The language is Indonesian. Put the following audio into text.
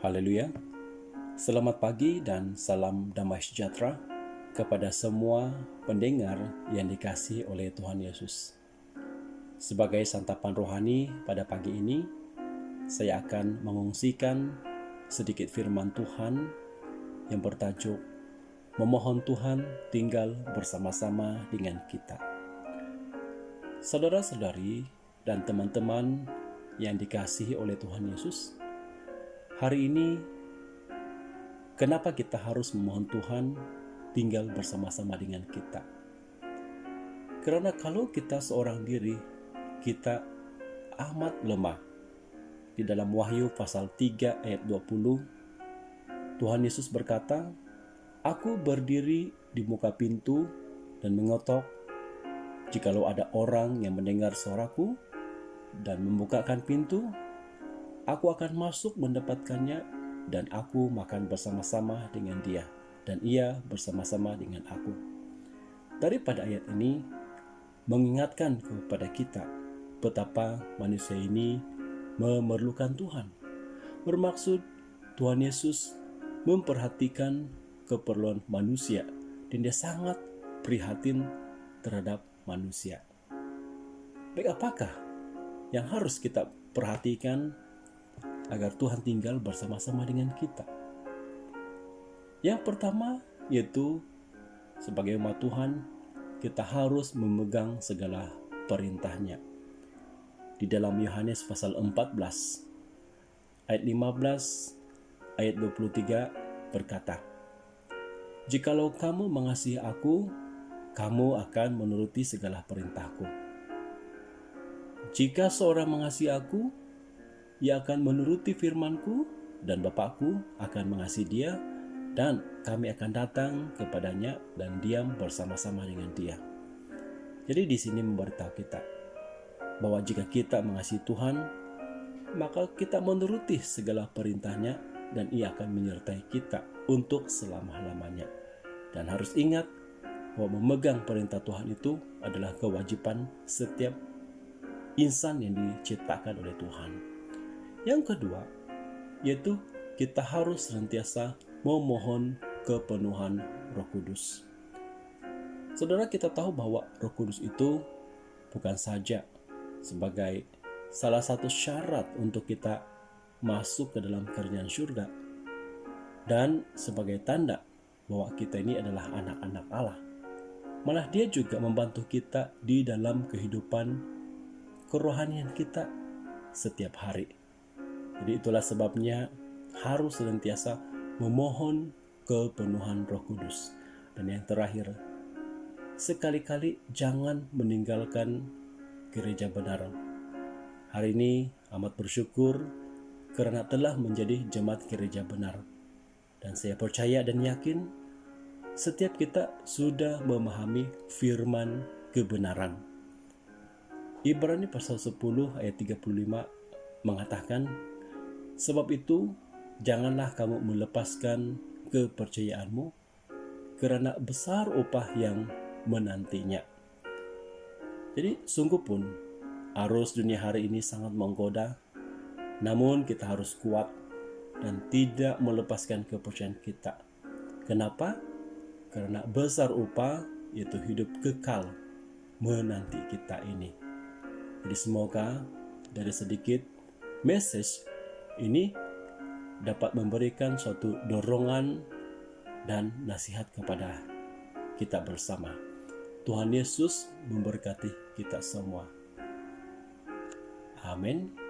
Haleluya. Selamat pagi dan salam damai sejahtera kepada semua pendengar yang dikasihi oleh Tuhan Yesus. Sebagai santapan rohani pada pagi ini, saya akan mengungsikan sedikit firman Tuhan yang bertajuk Memohon Tuhan tinggal bersama-sama dengan kita. Saudara-saudari dan teman-teman yang dikasihi oleh Tuhan Yesus, hari ini kenapa kita harus memohon Tuhan tinggal bersama-sama dengan kita? Karena kalau kita seorang diri, kita amat lemah. Di dalam Wahyu pasal 3 ayat 20, Tuhan Yesus berkata, "Aku berdiri di muka pintu dan mengetok. Jikalau ada orang yang mendengar suaraku dan membukakan pintu, aku akan masuk mendapatkannya dan aku makan bersama-sama dengan dia dan ia bersama-sama dengan aku." Daripada ayat ini mengingatkan kepada kita betapa manusia ini memerlukan Tuhan. Bermaksud Tuhan Yesus memperhatikan keperluan manusia dan dia sangat prihatin terhadap manusia. Baik, apakah yang harus kita perhatikan agar Tuhan tinggal bersama-sama dengan kita? Yang pertama yaitu sebagai umat Tuhan, kita harus memegang segala perintahnya. Di dalam Yohanes pasal 14 ayat 15 ayat 23 berkata, "Jikalau kamu mengasihi aku, kamu akan menuruti segala perintahku. Jika seorang mengasihi aku, ia akan menuruti firmanku, dan Bapakku akan mengasihi dia, dan kami akan datang kepadanya dan diam bersama-sama dengan dia." Jadi di sini memberitahu kita bahwa jika kita mengasihi Tuhan, maka kita menuruti segala perintahnya dan ia akan menyertai kita untuk selama-lamanya. Dan harus ingat bahwa memegang perintah Tuhan itu adalah kewajiban setiap insan yang diciptakan oleh Tuhan. Yang kedua, yaitu kita harus senantiasa memohon kepenuhan Roh Kudus. Saudara, kita tahu bahwa Roh Kudus itu bukan saja sebagai salah satu syarat untuk kita masuk ke dalam kerajaan surga dan sebagai tanda bahwa kita ini adalah anak-anak Allah. Malah dia juga membantu kita di dalam kehidupan kerohanian kita setiap hari. Jadi itulah sebabnya harus senantiasa memohon kepenuhan Roh Kudus. Dan yang terakhir, sekali-kali jangan meninggalkan gereja benar. Hari ini amat bersyukur karena telah menjadi jemaat gereja benar. Dan saya percaya dan yakin setiap kita sudah memahami firman kebenaran. Ibrani pasal 10 ayat 35 mengatakan, "Sebab itu janganlah kamu melepaskan kepercayaanmu, karena besar upah yang menantinya." Jadi sungguh pun arus dunia hari ini sangat menggoda, namun kita harus kuat dan tidak melepaskan kepercayaan kita. Kenapa? Karena besar upah yaitu hidup kekal menanti kita ini. Jadi semoga dari sedikit message ini dapat memberikan suatu dorongan dan nasihat kepada kita bersama. Tuhan Yesus memberkati kita semua. Amin.